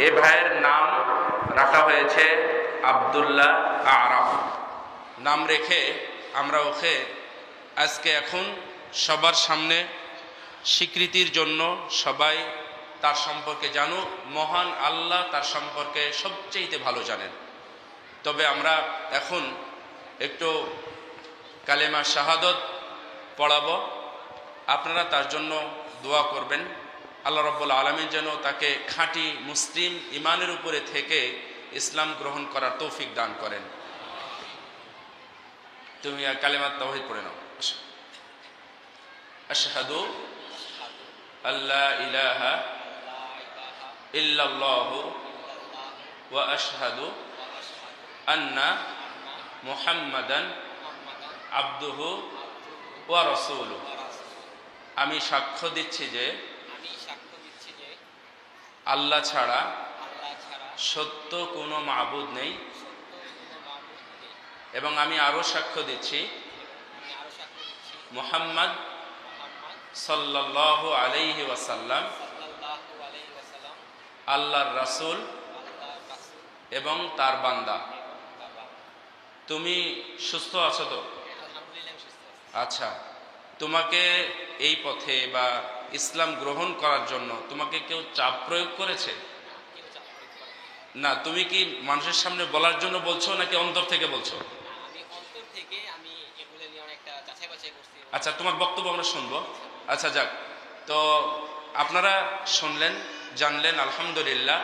এ ভাইয়ের নাম রাখা হয়েছে আব্দুল্লাহ আরাফ। নাম রেখে আমরা ওকে আজকে এখন সবার সামনে স্বীকৃতির জন্য সবাই তার সম্পর্কে জানুক। মহান আল্লাহ তার সম্পর্কে সবচেয়ে ভালো জানেন। তবে আমরা এখন একটু কালেমা শাহাদত পড়াবো, আপনারা তার জন্য দোয়া করবেন। আল্লাহ রাব্বুল আলামিন যেন তাকে খাঁটি মুসলিম ইমানের উপরে থেকে ইসলাম গ্রহণ করার তৌফিক দান করেন। তুমি কালেমা তাওহীদ পড়ে নাও। আশহাদু আল্লা ইলাহা ইল্লাল্লাহু ওয়া আশহাদু আন্না মুহাম্মাদান আবদুহু ওয়া রাসূলুহু। আমি সাক্ষ্য দিচ্ছি যে আল্লাহ ছাড়া সত্য কোনো মাবুদ নেই, এবং আমি আরো সাক্ষ্য দিচ্ছি মুহাম্মদ সাল্লাল্লাহু আলাইহি ওয়াসাল্লাম আল্লাহর রাসূল এবং তার বান্দা। তুমি সুস্থ আছো তো? আচ্ছা, তোমাকে এই পথে বা ইসলাম গ্রহণ করার জন্য তোমাকে কেউ চাপ প্রয়োগ করেছে? না, তুমি কি মানুষের সামনে বলার জন্য বলছো নাকি অন্তর থেকে বলছো? আচ্ছা, তোমার বক্তব্য আমরা শুনবো। আচ্ছা, যাক, তো আপনারা শুনলেন, জানলেন, আলহামদুলিল্লাহ।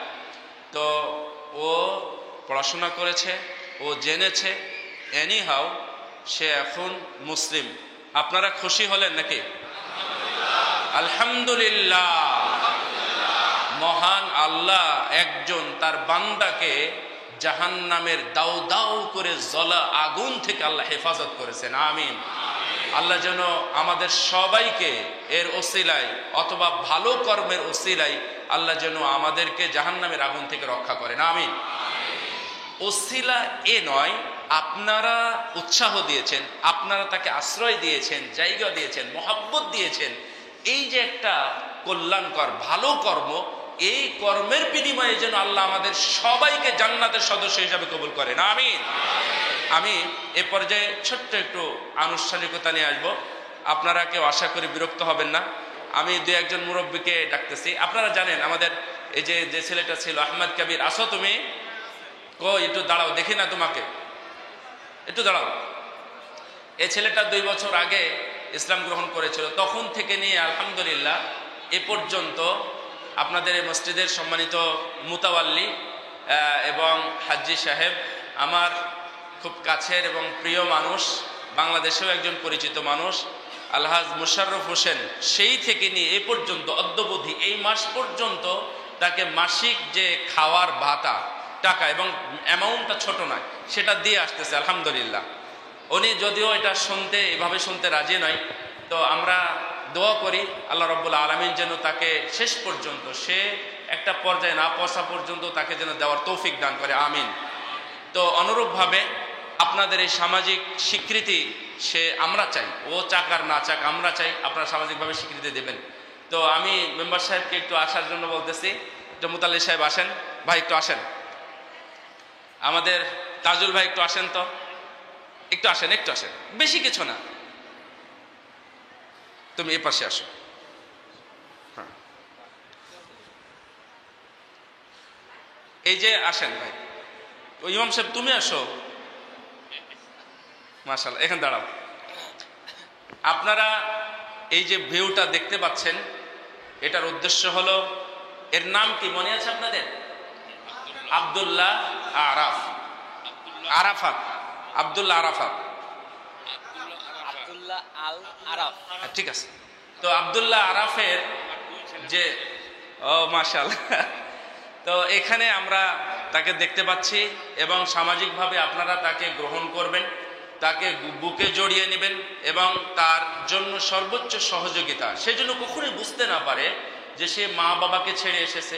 তো ও পড়াশোনা করেছে, ও জেনেছে, এনিহাও সে এখন মুসলিম। আপনারা খুশি হলেন নাকি? আলহামদুলিল্লাহ। মহান আল্লাহ একজন তার বান্দাকে জাহান্নামের দাউ দাউ করে জ্বলা আগুন থেকে আল্লাহ হেফাজত করেছেন। আমিন। আল্লাহ যেন আমাদের সবাইকে এর ওসিলায় অথবা ভালো কর্মের ওসিলায় আল্লাহ যেন আমাদেরকে জাহান্নামের আগুন থেকে রক্ষা করেন। আমিন। ওসিলা এ নয়, আপনারা উৎসাহ দিয়েছেন, আপনারা তাকে আশ্রয় দিয়েছেন, জায়গা দিয়েছেন, মহব্বত দিয়েছেন। এই যে একটা কল্যাণকর ভালো কর্ম, এই কর্মের বিনিময়ে যেন আল্লাহ আমাদের সবাইকে জান্নাতের সদস্য হিসাবে কবুল করেন। আমিন। আমি এ পর্যায়ে ছোট্ট একটু আনুষ্ঠানিকতা নিয়ে আসবো। আপনারা কেউ আশা করি বিরক্ত হবেন না। আমি দু একজন মুরব্বীকে ডাকতেছি। আপনারা জানেন আমাদের এই যে ছেলেটা ছিল আহমদ কবির, আসো তুমি। একটু দাঁড়াও, দেখি না তোমাকে, একটু দাঁড়াও। এই ছেলেটা 2 বছর আগে ইসলাম গ্রহণ করেছিল। তখন থেকে নিয়ে আলহামদুলিল্লাহ এ পর্যন্ত আপনাদের এই মসজিদের সম্মানিত মুতাওয়াল্লি এবং হাজ্জি সাহেব, আমার খুব কাছের এবং প্রিয় মানুষ, বাংলাদেশেও একজন পরিচিত মানুষ, আলহাজ মুশাররফ হোসেন, সেই থেকে নিয়ে এ পর্যন্ত অদ্যবধি এই মাস পর্যন্ত তাকে মাসিক যে খাওয়ার ভাতা টাকা, এবং অ্যামাউন্টটা ছোট নয়, সেটা দিয়ে আসতেছে আলহামদুলিল্লাহ। উনি যদিও এটা এভাবে শুনতে রাজি নয়, তো আমরা দোয়া করি আল্লাহ রাব্বুল আলামিন যেন তাকে শেষ পর্যন্ত, সে একটা পর্যায়ে না পৌঁছা পর্যন্ত তাকে যেন দেওয়ার তৌফিক দান করে। আমিন। তো অনুরূপভাবে আপনাদের এই সামাজিক স্বীকৃতি আমরা চাই, ও চাক আর না চাক আমরা চাই, আপনারা সামাজিকভাবে স্বীকৃতি দেবেন। তো আমি মেম্বার সাহেবকে একটু আসার জন্য বলতেছি। একটু মুতাল্লি সাহেব আসেন, ভাই একটু আসেন। আমাদের তাজুল ভাই একটু আসেন, তো একটু আসেন, একটু আসেন, বেশি কিছু না, তুমি এ পাশে আসো। হ্যাঁ, এই যে আসেন ভাই। ইমাম সাহেব তুমি আসো, মাশাআল্লাহ, এখানে দাঁড়াও। আপনারা এই যে ভিউটা দেখতে পাচ্ছেন, এটার উদ্দেশ্য হলো, এর নাম কি মনে আছে আপনাদের? আব্দুল্লাহ আরাফাত। আব্দুল্লাহ আরাফাত, ঠিক আছে। তো আব্দুল্লাহ আরাফের যে মাশাআল্লাহ, তো এখানে আমরা তাকে দেখতে পাচ্ছি, এবং সামাজিকভাবে আপনারা তাকে গ্রহণ করবেন, তাকে বুকে জড়িয়ে নেবেন, এবং তার জন্য সর্বোচ্চ সহযোগিতা। সেজন্য কখনোই বুঝতে না পারে যে সে মা বাবাকে ছেড়ে এসেছে,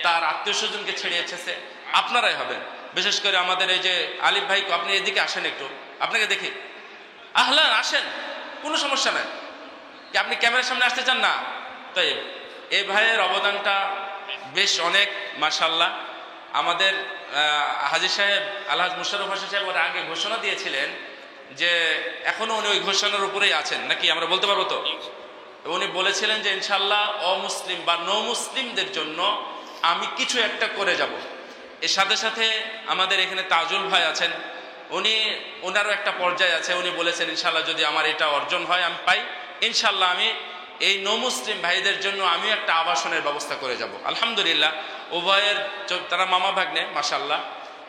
তার আত্মীয় স্বজনকে ছেড়ে এসেছে, আপনারাই হবেন। বিশেষ করে আমাদের এই যে আলিফ ভাই, আপনি এদিকে আসেন একটু, আপনাকে দেখি। আহলান, আসেন, কোনো সমস্যা নাই। কি আপনি ক্যামেরার সামনে আসতে চান না? তাই এই ভাইয়ের অবদানটা বেশ অনেক মাশাআল্লাহ। আমাদের হাজী সাহেব আলহাজ মুশাররফ হোসেন সাহেব ওর আগে ঘোষণা দিয়েছিলেন যে এখনো উনি ওই ঘোষণার উপরেই আছেন নাকি, আমরা বলতে পারবো তো? উনি বলেছিলেন যে ইনশাআল্লাহ অমুসলিম বা নো মুসলিমদের জন্য আমি কিছু একটা করে যাব। এর সাথে সাথে আমাদের এখানে তাজুল ভাই আছেন, ওনারও একটা পর্যায়ে আছে। উনি বলেছেন ইনশাআল্লাহ যদি আমার এটা অর্জন হয়, আমি পাই, ইনশাআল্লাহ আমি এই নো মুসলিম ভাইদের জন্য আমিও একটা আবাসনের ব্যবস্থা করে যাব। আলহামদুলিল্লাহ উভয়ের তারা মামা ভাগ্নে মাশাআল্লাহ।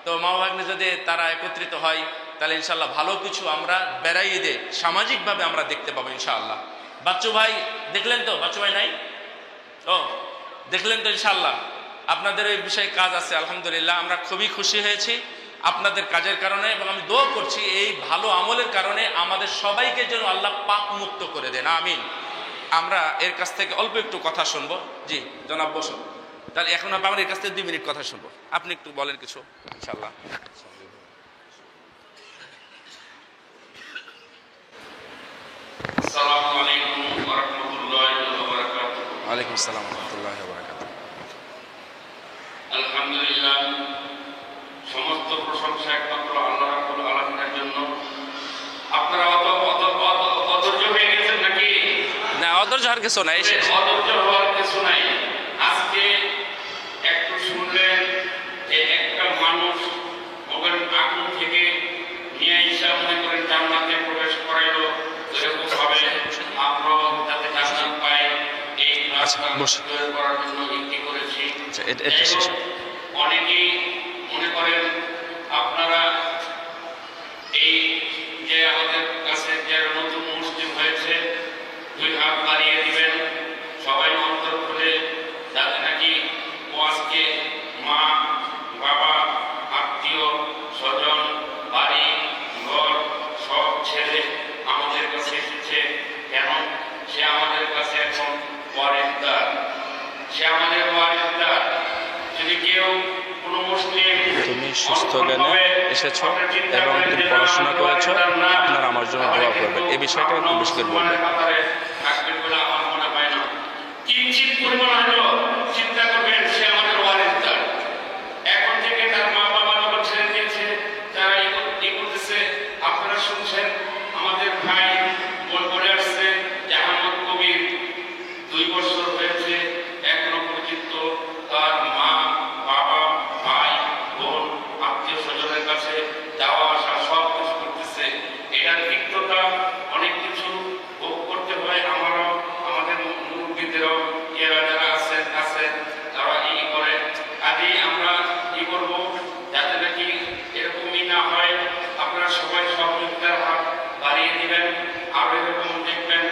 তো মামা ভাগ্নে যদি তারা একত্রিত হয় তাহলে ইনশাআল্লাহ ভালো কিছু আমরা বেড়াইয়ে দে সামাজিকভাবে আমরা দেখতে পাবো ইনশাআল্লাহ। বাচ্চু ভাই দেখলেন তো? বাচ্চু ভাই নাই? ও দেখলেন তো? ইনশাআল্লাহ আপনাদের এই বিষয়ে কাজ আছে। আলহামদুলিল্লাহ আমরা খুবই খুশি হয়েছি আপনাদের কাজের কারণে, এবং আমি দোয়া করছি এই ভালো আমলের কারণে আমাদের সবাইকে যেন আল্লাহ পাপ মুক্ত করে দেন, আমিন। আমরা এর কাছ থেকে অল্প একটু কথা শুনবো। জি জনাব বসুন। তাহলে এখন আমরা এর কাছ থেকে 2 মিনিট কথা শুনবো, আপনি একটু বলেন কিছু ইনশাআল্লাহ। আসসালামু আলাইকুম ওয়া রাহমাতুল্লাহি ওয়া বারাকাতুহু। ওয়া আলাইকুম আসসালাম ওয়া রাহমাতুল্লাহি ওয়া বারাকাতুহু। আলহামদুলিল্লাহ, সমস্ত প্রশংসা একমাত্র আল্লাহ রাব্বুল আলামিনের জন্য। আপনারা অধৈর্য হয়ে গেছেন নাকি? না, অধৈর্য হওয়ার কিছু নাই, অধৈর্য হওয়ার কিছু নাই। আজকে একটু শুনলেন যে একটা মানুষ ওখানে আগুন থেকে নিয়ে এসে মনে করেন জান্নাতে প্রবেশ করাইল। এরকম ভাবে আমরা যাতে জান্নাত পাই এই রাস্তা তৈরি করার জন্য কি করেছি। অনেকেই মনে করেন আপনারা এই যে আমাদের কাছে যে নতুন মুসলিম হয়েছে 2 হাত বাড়িয়ে দিবেন, সবাই অন্তর খুলে, যাতে নাকি ও আজকে মা বাবা আত্মীয় স্বজন বাড়ি ঘর সব ছেড়ে আমাদের কাছে এসেছে। কেন? সে আমাদের কাছে এখন ওয়ারিসদার, সে আমাদের ওয়ারিসদার। যদি কেউ কোনো মুসলিম, তুমি সুস্থ জ্ঞানে এসেছো এবং তুমি পড়াশোনা করেছো, আপনারা আমার জন্য দোয়া করবেন, এই বিষয়টা একটু বেশি করে বলবেন। থাকবেন বলে আমার মনে হয় না। কিঞ্চিত পরিমাণ হলেও চিন্তা করবেন সে আমাদের ওয়ারিসদার। এখন থেকে তার মা বাবা যখন ছেড়ে দিয়েছে, তারা এই করতেছে। আপনারা শুনছেন আমাদের ভাই বলে আসছে যে আহমদ কবির 2 বছর হয়েছে, এখনো পর্যন্ত তার মা বাবা ভাই বোন আত্মীয় স্বজনের কাছে যাওয়া আসা সব কিছু করতেছে। এটার তিক্ততা অনেক কিছু ভোগ করতে হয় আমারও, আমাদের মুরব্বীদেরও, এরা যারা আছে তারা এই করে। কাজেই আমরা কি করব যাতে নাকি এরকমই না হয়। আপনারা সবাই সহযোগিতার হাত বাড়িয়ে দিবেন। আর এরকম দেখবেন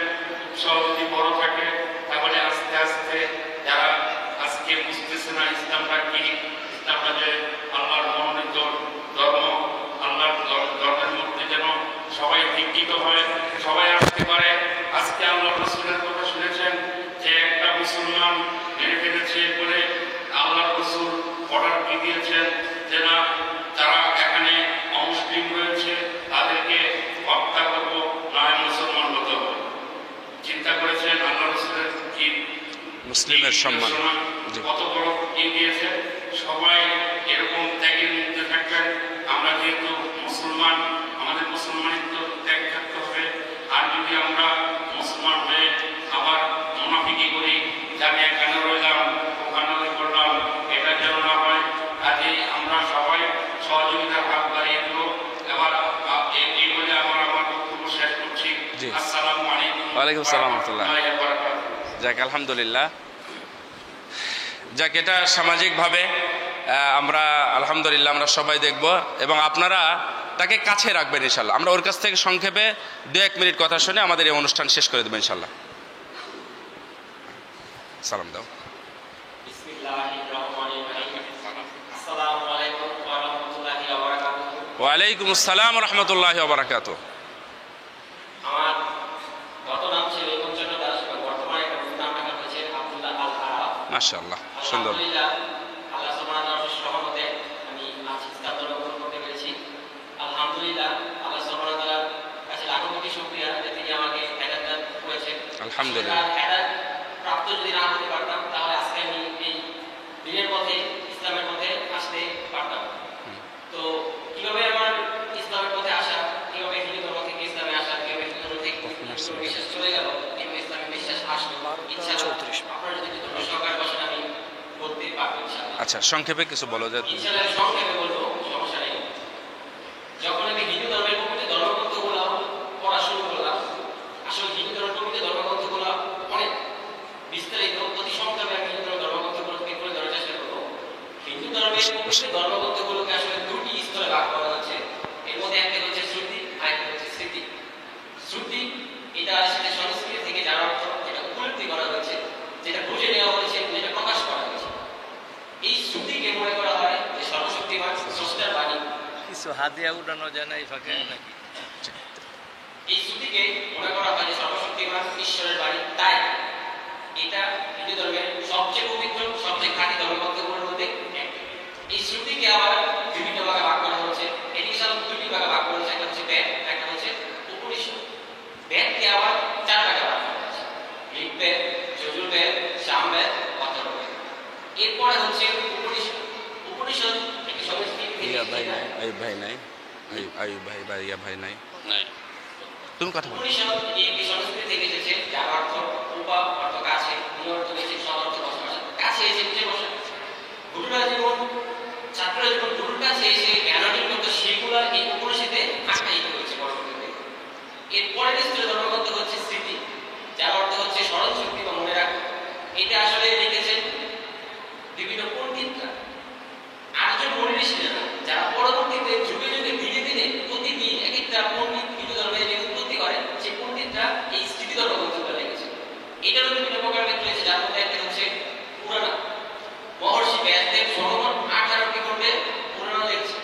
উৎসব যদি বড় থাকে তাহলে আস্তে আস্তে যারা আজকে বুঝতেছে না ইসলামটা কি, ইসলামটা যে আল্লাহর মনোনীত ধর্ম, আল্লাহর ধর্মের মধ্যে যেন সবাই দীক্ষিত হয়, সবাই আসতে পারে। আজকে আল্লাহ রাসূলের কথা শুনেছেন যে একটা মুসলমান মেরে ফেলেছে বলে আল্লাহ রাসূল অর্ডার দিয়েছেন যে না, যারা এখানে অমুসলিম রয়েছে তাদেরকে হত্যা করবো, নয় মুসলমান হতে হবে। চিন্তা করেছেন আল্লাহ রাসূলের কি মুসলিমের সম্মান কত বড় দিয়েছে। সবাই এরকম ত্যাগের মধ্যে থাকবেন। আমরা যেহেতু মুসলমান, আমাদের মুসলমানিত্ব ত্যাগ থাকতে হবে। আর যদি আমরা মুসলমান হয়ে আবার মুনাফিকি করি, জানি এখানে রইলাম ওখানে করলাম, এটা যেন না হয়। কাজেই আমরা সবাই সহযোগিতার হাত বাড়িয়ে দেব। এবার এই বলে আমার বক্তব্য শেষ করছি। আসসালামু আলাইকুম। ওয়ালাইকুম আসসালাম ওয়া রাহমাতুল্লাহ। যাক আলহামদুলিল্লাহ, যাক এটা সামাজিকভাবে আমরা আলহামদুলিল্লাহ আমরা সবাই দেখব এবং আপনারা তাকে কাছে রাখবেন ইনশাল্লাহ। আমরা ওর কাছ থেকে সংক্ষেপে 2-1 মিনিট কথা শুনে আমাদের এই অনুষ্ঠান শেষ করে দেবো ইনশাল্লাহ। সালাম দাও। ওয়ালাইকুম আসসালাম ওয়া রাহমাতুল্লাহি ওয়া বারাকাতুহু। আমার গত নাম ছিল পঞ্চন্ন দাস, বর্তমানে নাম রাখা হয়েছে আব্দুল্লাহ আল আরাফ। মাশাআল্লাহ, সুন্দর। আলহামদুলিল্লাহ, আল্লাহ সুবহানাহু ওয়া তাআলার রহমতে আমি আজকে ইসলাম ধর্ম গ্রহণ করতে পেরেছি। আলহামদুলিল্লাহ, আল্লাহ সুবহানাহু ওয়া তাআলার কাছে লাখো কোটি শুকরিয়া যে তিনি আমাকে হেদায়েত দান করেছেন। আলহামদুলিল্লাহ, হেদায়েত প্রাপ্ত যদি না হতে পারতাম তাহলে আজকে আমি এই আচ্ছা, সংক্ষেপে কিছু বলো যে ইনশাআল্লাহ আমি সংক্ষেপে বলবো, সমস্যা নেই। যখন আমি হিন্দু ধর্মের প্রকৃত ধর্মগ্রন্থগুলো পড়া শুরু করলাম, আসলে হিন্দু ধর্মের প্রকৃত ধর্মগ্রন্থগুলো অনেক বিস্তারিত, অতি সংক্ষেপে আমি হিন্দু ধর্মগ্রন্থগুলোকে তুলে ধরার চেষ্টা করবো। হিন্দু ধর্মের প্রকৃত ধর্মগ্রন্থগুলোকে আসলে দুটি স্তরে ভাগ করা হচ্ছে। এর মধ্যে একটা হচ্ছে শ্রুতি আর একটা হচ্ছে স্মৃতি। শ্রুতি এটা আসলে সংস্কৃতি থেকে যার অর্থ, যেটা উপলব্ধি করা হয়েছে, যেটা বুঝে নেওয়া হয়েছে, যেটা প্রকাশ করা হয়েছে। এই শ্রুতিকে মনে করা হয় যে সর্বশক্তিমান স্রষ্টার বাণী। কিছু হাতিয়া উঠানো যায় না এই ফাঁকে নাকি? এই শ্রুতিকে মনে করা হয় যে সর্বশক্তিমান ঈশ্বরের বাণী। তাই এটা হিন্দু ধর্মের সবচেয়ে পবিত্র, সবচেয়ে খাঁটি ধর্মগ্রন্থগুলোর মধ্যে একটা। এই শ্রুতিকে আবার বিভিন্ন ভাগে ভাগ করা হচ্ছে। এডিশনাল দুটি ভাগে ভাগ করা হচ্ছে, একটা হচ্ছে বেদ, একটা হচ্ছে উপনিষদ। বেদকে আবার চার ভাগে ভাগ করা হচ্ছে: ঋগ্বেদ, যজুর্বেদ, সামবেদ, অথর্ববেদ। এরপরে হচ্ছে উপনিষদ। উপনিষদ একটি সংস্কৃত থেকে আয়ুব ভাই নাই, আয়ুব ভাই বা ইয়া ভাই নাই, তুমি কথা বলো। উপনিষদ একটি সংস্কৃত থেকে এসেছে, যার অর্থ উপা, অর্থ কাছে, মূল অর্থ হচ্ছে সদ অর্থ বসবাস। কাছে এসে বুঝে বসে। গুরুরা যেমন ছাত্ররা যখন গুরুর কাছে এসে জ্ঞান অর্জন করতো, সেগুলো এই উপনিষদে আখ্যায়িত হয়েছে পরবর্তীতে। এরপরের স্তরে ধর্মগ্রন্থ হচ্ছে স্মৃতি, যার অর্থ হচ্ছে স্মরণ শক্তি বা মনে রাখা। এটা আসলে লিখেছেন বিভিন্ন পণ্ডিতরা, আটজন মনীষী ঋষিরা, যারা পরবর্তীতে যুগে যুগে ধীরে ধীরে প্রতিদিন এক একটা পণ্ডিত হিন্দু ধর্মের যে উৎপত্তি করেন, সেই পণ্ডিতরা এই স্মৃতি ধর্মগ্রন্থগুলো লিখেছেন। এটারও বিভিন্ন প্রকার ব্যাখ্যা রয়েছে, যার মধ্যে একটা হচ্ছে পুরাণ। মহর্ষি ব্যাসদেব সর্বমোট 18টি খণ্ডে পুরাণ লিখেছেন।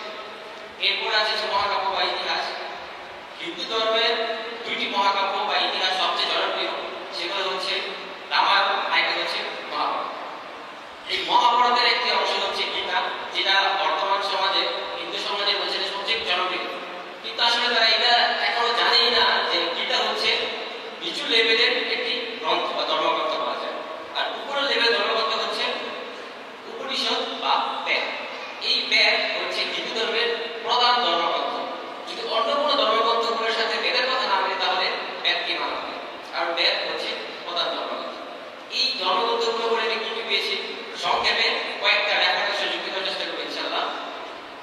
এরপর আছে মহাকাব্য বা ইতিহাস। হিন্দু ধর্মের দুইটি মহাকাব্য বা ইতিহাস সবচেয়ে জনপ্রিয়, সেগুলো হচ্ছে রামায়ণ আর একটা হচ্ছে মহাভারত। এই মহাভারতের একটি অংশ হচ্ছে গীতা, যেটা বর্তমান সমাজে, হিন্দু সমাজে বলছে সবচেয়ে জনপ্রিয়। কিন্তু আসলে তারা এটা এখনো জানেই না যে গীতা হচ্ছে নিচু লেভেলের একটি গ্রন্থ বা ধর্মগ্রন্থ বলা যায়। আর উপরের লেভেলের ধর্মগ্রন্থ হচ্ছে উপনিষদ বা বেদ। এই বেদ হচ্ছে হিন্দু ধর্মের প্রধান ধর্মগ্রন্থ। যদি অন্য কোনো ধর্মগ্রন্থগুলোর সাথে বেদের কথা না বলে, তাহলে বেদকে মানা হবে। আর বেদ হচ্ছে প্রধান ধর্মগ্রন্থ। এই ধর্মগ্রন্থগুলো বলে আমি কি পেয়েছি, সংক্ষেপে কয়েকটা রেফারেন্স যুক্ত করার চেষ্টা করব ইনশাআল্লাহ।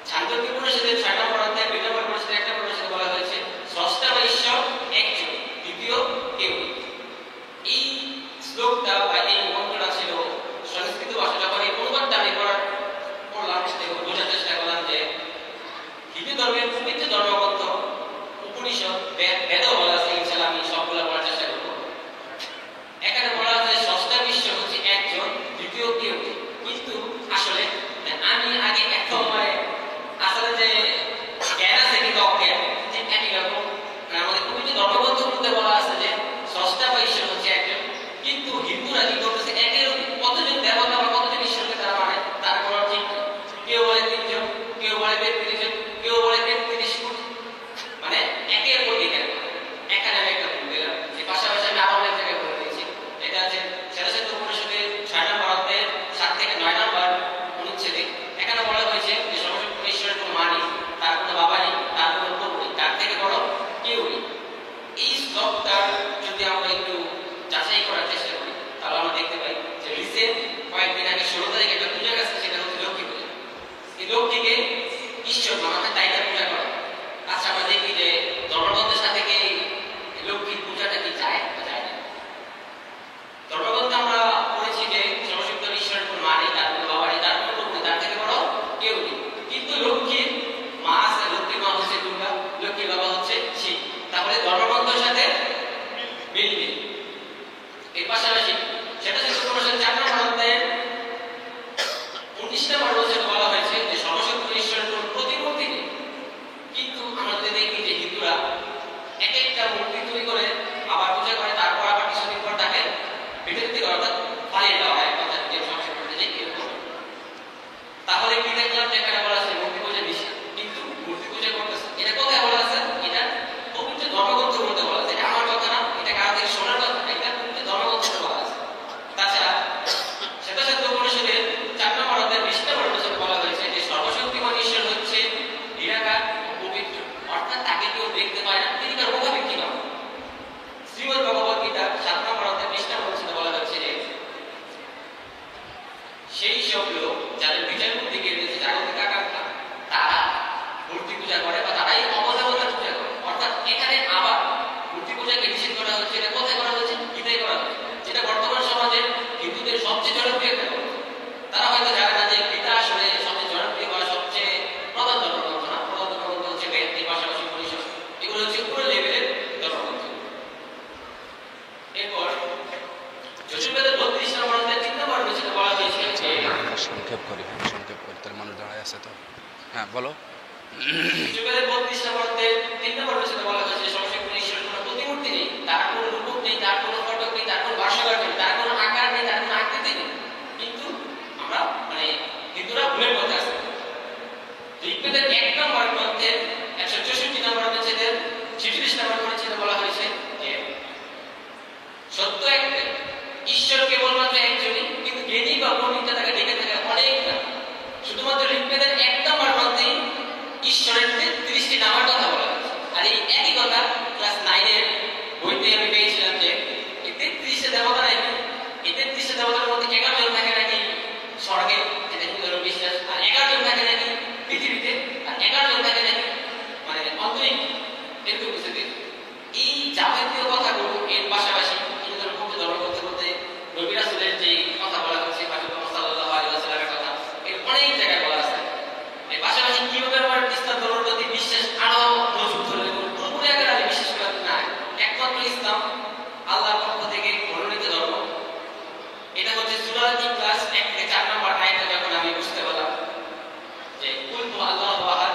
ছান্দোক্য উপনিষদের 6 নম্বর অধ্যায় 2 নম্বর পরিচ্ছেদে একটা পরিচ্ছেদে বলা হয়েছে স্রষ্টা বা ঈশ্বর একজন, দ্বিতীয় কেউ। এই শ্লোকটা বা এই মন্ত্রটা ছিল সংস্কৃত ভাষা। যখন এই অনুবাদটা আমি পড়লাম, বোঝার চেষ্টা করলাম যে হিন্দু ধর্মের পবিত্র ধর্মগ্রন্থ উপনিষদ, বেদও বলা আছে। ইনশাআল্লাহ আমি সবগুলো পড়ার চেষ্টা করব। এখানে বলা আছে স্রষ্টা ঈশ্বর হচ্ছে একজন, দ্বিতীয় কেউ। কিন্তু আসলে আমি আগে এখন আসলে যে জ্ঞান আছে কিন্তু অজ্ঞান, যে একই রকম আমাদের পবিত্র ধর্মগ্রন্থগুলোতে বলা আছে যে স্রষ্টা বা ঈশ্বর হচ্ছে একজন, কিন্তু হিন্দুরা কি করতেছে, একের কতজন দেবতা বা কতজন ঈশ্বরকে তারা মানে, তার কোনো ঠিক নেই। কেউ বলে 3 জন, কেউ বলে 33 জন, কেউ বলে 33 কোটি, মানে একের প্রতি এক। এখানে আমি একটা ভুল দিলাম, যে পাশাপাশি আমি আরো অনেক জায়গায় বলে দিয়েছি। এটা আছে শ্বেতাশ্বেত উপনিষদের 6 নম্বর অধ্যায়ে 7 থেকে 9 নম্বর অনুচ্ছেদে। এখানে বলা হয়েছে যে সর্বশক্ত ঈশ্বরের কোনো মা নেই, তার কোনো বাবা নেই, তার কোনো প্রভু নেই, তার থেকে বড় কেউ নেই। এই শ্লোকটা যদি আমরা একটু যাচাই করার চেষ্টা করি, তাহলে আমরা দেখতে পাই যে রিসেন্ট কয়েকদিন আগে 16 তারিখে একটা পূজা গেছে, সেটা হচ্ছে লক্ষ্মী পূজা। এই লক্ষ্মীকে ঈশ্বর মানাতে তাই তার পূজা করা। আচ্ছা, আমরা দেখি যে ধর্মগ্রন্থের সাথে কি লক্ষ্মীর পূজাটা কি যায় বা যায় না? ধর্মগ্রন্থে আমরা পড়েছি যে সর্বশক্ত ঈশ্বরের কোনো মা নেই, তার কোনো বাবা নেই, তার কোনো প্রভু নেই, তার থেকে বড় কেউ নেই। কিন্তু লক্ষ্মীর মা আছে, লক্ষ্মীর মা হচ্ছে দুর্গা, লক্ষ্মীর বাবা হচ্ছে শিব। তাহলে ধর্মগ্রন্থের সাথে মিল নেই। এর পাশাপাশি সেটা হচ্ছে উপনিষদ 4 নম্বর অধ্যায়ে 19 নম্বর অনুচ্ছেদে বলা হয়েছে যে সর্বশক্ত ঈশ্বরের কোনো প্রতিমূর্তি নেই। কিন্তু আমরা যদি দেখি যে হিন্দুরা এক একটা মূর্তি তৈরি করে আবার পূজা করে, তারপর আবার কিছুদিন পর তাকে বিলুপ্তি করে, অর্থাৎ ফালিয়ে দেওয়া হয়। কথা যে সংক্ষেপ করতে যাই এরকম। তাহলে কি দেখলাম যে এখানে বলা আছে মূর্তি পূজা নিষেধ, কিন্তু মূর্তি পূজা করতেছে। এটা কোথায় বলা আছে? এটা পবিত্র ধর্মগ্রন্থগুলোতে বলা আছে। এটা আমার কথা না, এটা কারো থেকে শোনার কথা না, এটা পবিত্র ধর্মগ্রন্থে বলা আছে। তাছাড়া শ্বেতাশ্বেত উপনিষদের 4 নম্বর অধ্যায়ে 20 নম্বর অনুচ্ছেদে বলা হয়েছে যে সর্বশক্তিমান ঈশ্বর হচ্ছে নিরাকার ও পবিত্র, অর্থাৎ তাকে কেউ দেখতে পায় না, তিনি তার মুখাপেক্ষী নন। শ্রীমদ্ ভগবত গীতা 7 নম্বর অধ্যায়ে 20 নম্বর অনুচ্ছেদে বলা হয়েছে যে সেই সব লোক যাদের আছে তো। হ্যাঁ বলো। যুগের 32 নম্বরতে 3 নম্বর রচনা বলা হয়েছে সর্বশক্তিমান ঈশ্বরের কোনো প্রতিমূর্তি নেই, তার কোনো রূপক নেই, তার কোনো ফটক নেই, তার কোনো ভাস্কর নেই, তার কোনো আকার নেই, তার কোনো আকৃতি নেই। কিন্তু আমরা হিন্দুরা ভুলের পথে আছে। ঋগ্বেদের 1 নম্বর গ্রন্থের 164 নম্বর অনুচ্ছেদের 46 নম্বর পরিচ্ছেদে বলা হয়েছে যে সত্য একটাই, ঈশ্বর কেবলমাত্র একজনই, কিন্তু জ্ঞানী বা পণ্ডিতরা তাকে ডেকে থাকে অনেক নাম। শুধুমাত্র ঋগ্বেদের 1 নম্বর গ্রন্থেই ঈশ্বরের 33টি নামের কথা বলা হয়েছে। আর এই একই কথা ক্লাস 9 এর বইতে আমি পেয়েছিলাম যে এই 33টা দেবতা নাকি, এই 33টা দেবতার মধ্যে 11 জন থাকে নাকি স্বর্গে, যেটা হিন্দুদের বিশ্বাস, আর 11 জন থাকে নাকি পৃথিবীতে, আর 11 জন থাকে নাকি অন্তরিক্ষ। এরকম কিছু এই যাবতীয় কথাগুলো এর পাশাপাশি হিন্দুদের পক্ষে ধর্ম করতে করতে নবী রাসূলের যে কথা বলা হচ্ছে সাল্লাল্লাহু আলাইহি ওয়াসাল্লামের কথা, এর অনেক জায়গায় বলা আছে। এর পাশাপাশি কিভাবে আমার ইসলাম ধর্মের প্রতি বিশ্বাস আরো মজবুত হলো, পুরোপুরি আকারে আমি বিশ্বাস করি না। একমাত্র ইসলাম আল্লাহর পক্ষ থেকে মনোনীত ধর্ম। এটা হচ্ছে সূরা ইখলাস 1 থেকে 4 নম্বর আয়াতে যখন আমি বুঝতে পারলাম যে কুল হু আল্লাহু আহাদ,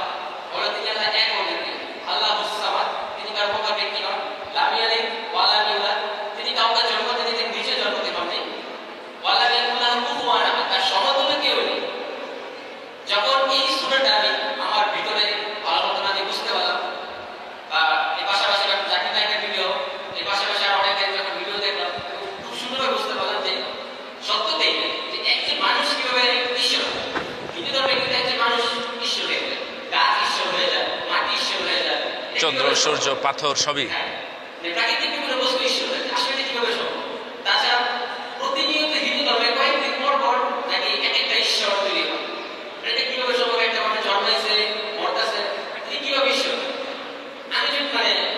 বলে তিনি আল্লাহ এক অদ্বিতীয়, আল্লাহুস সামাদ, তিনি কার প্রকার ব্যক্তি নন, লাম ইয়ালিদ ওয়া লাম ইউলাদ, তিনি কাউকে জন্ম দেন, তিনি নিজে জন্ম দেন নাই, ওয়া লাম ইয়াকুল লাহু কুফুয়ান আহাদ, তার সমতুল্য কেউ নেই। যখন এই সূরাটা আমি আমার ভিতরে ভালো মতো আমি বুঝতে পারলাম, এর পাশাপাশি জাকির নায়কের ভিডিও, এর পাশাপাশি আর অনেকের যখন ভিডিও দেখলাম, খুব সুন্দরভাবে বুঝতে পারলাম যে সত্যতেই যে একজন মানুষ কিভাবে ঈশ্বর, হিন্দু ধর্মে কিন্তু একজন মানুষ ঈশ্বর হয়ে যায়, গাছ ঈশ্বর হয়ে যায়, মাটি ঈশ্বর হয়ে যায়, চন্দ্র সূর্য পাথর সবই। প্রাকৃতিক বিভিন্ন বস্তু ঈশ্বর হয়ে যায়। আসলে কিভাবে সম্ভব? তাছাড়া প্রতিনিয়ত হিন্দু ধর্মে কয়েকদিন পর পর নাকি এক একটা ঈশ্বর তৈরি হয়। এটা কিভাবে সম্ভব? একটা মানুষ জন্মাইছে, মরতেছে, তিনি কিভাবে ঈশ্বর? আমি যদি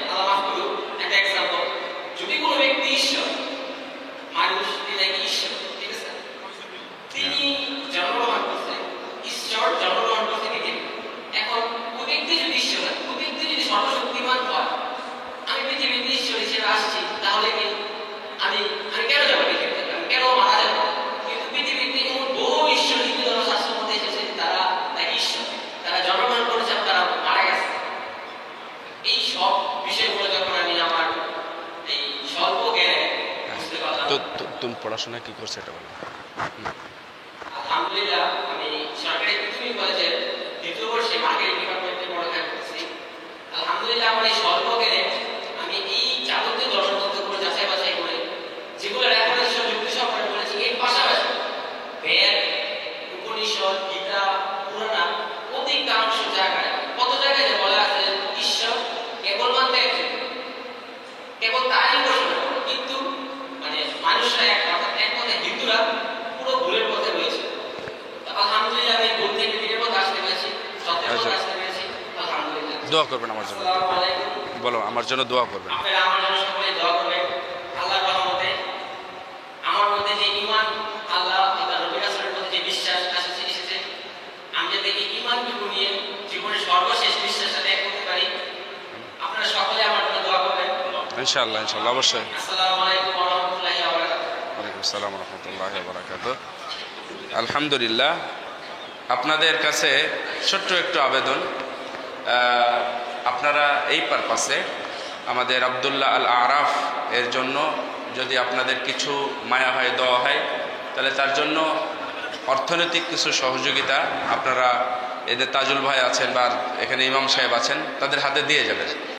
আল্লাহ মাফ করুক, একটা এক্সাম্পল, যদি কোনো ব্যক্তি ঈশ্বর, মানুষ তিনি নাকি ঈশ্বর, ঠিক আছে, তিনি জন্মগ্রহণ করছে, ঈশ্বর জন্মগ্রহণ করছে পৃথিবী। এখন ওই ব্যক্তি যদি ঈশ্বর হয়, ওই ব্যক্তি যদি সর্বশক্তিমান হয়, আমি পৃথিবীতে ঈশ্বর হিসেবে আসছি, তাহলে কি আমি কেন যাবো পৃথিবীতে? আমি কেন মারা যাবো? কিন্তু পৃথিবীতে এমন বহু ঈশ্বর হিন্দু ধর্মশাস্ত্রের মধ্যে এসেছে, তারা নাকি ঈশ্বর, তারা জন্মগ্রহণ করেছে, তারা মারা গেছে। এই সব বিষয়গুলো যখন আমি আমার এই স্বল্প জ্ঞানে বুঝতে পারলাম। তো তুমি পড়াশোনা কি করছো এটা বলো। আলহামদুলিল্লাহ, আমি সরকারি প্রাথমিক কলেজের 2য় বর্ষে মার্কেটিং ডিপার্টমেন্টে পড়াশোনা করছি। আলহামদুলিল্লাহ, আমার এই স্বল্প জ্ঞানে আমি এই যাবতীয় ধর্মতত্ত্বগুলো যাচাই বাছাই করে যেগুলো রেফারেন্স যুক্তি সহকারে বলেছি, এর পাশাপাশি বেদ, উপনিষদ, গীতা, পুরাণ, অধিকাংশ জায়গায় কত জায়গায় যে বলা আছে ঈশ্বর কেবলমাত্র একজন, কেবল তারই উপাসনা করে, কিন্তু মানুষরা এক কথায় হিন্দুরা পুরো ভুলের পথে রয়েছে। আলহামদুলিল্লাহ, আমি ভুল থেকে দিনের পথে আসতে পেরেছি, সত্যের পথে আসতে পেরেছি। আলহামদুলিল্লাহ। দোয়া করবেন আমার জন্য। আসসালামু আলাইকুম। বলো, আমার জন্য দোয়া করবেন। আপনারা আমার জন্য সকলে দোয়া করবেন। আল্লাহর রহমতে আমার মধ্যে যে ঈমান, আল্লাহ এবং নবী রাসূলের প্রতি যে বিশ্বাস এসেছে, আমি যাতে এই ঈমানটুকু নিয়ে জীবনের সর্বশেষ বিশ্বাসটা ত্যাগ করতে পারি। আপনারা সকলে আমার জন্য দোয়া করবেন। ইনশাআল্লাহ, ইনশাআল্লাহ, অবশ্যই। আসসালামু আলাইকুম ওয়া রাহমাতুল্লাহি ওয়া বারাকাতুহু। ওয়ালাইকুম আসসালাম ওয়া রাহমাতুল্লাহি ওয়া বারাকাতুহু। আলহামদুলিল্লাহ, আপনাদের কাছে ছোট্ট একটু আবেদন, আপনারা এই পারপাসে আমাদের আব্দুল্লাহ আল আরাফ এর জন্য যদি আপনাদের কিছু মায়া হয়, দেওয়া হয়, তাহলে তার জন্য অর্থনৈতিক কিছু সহযোগিতা আপনারা এদের তাজুল ভাই আছেন বা এখানে ইমাম সাহেব আছেন, তাদের হাতে দিয়ে যাবেন।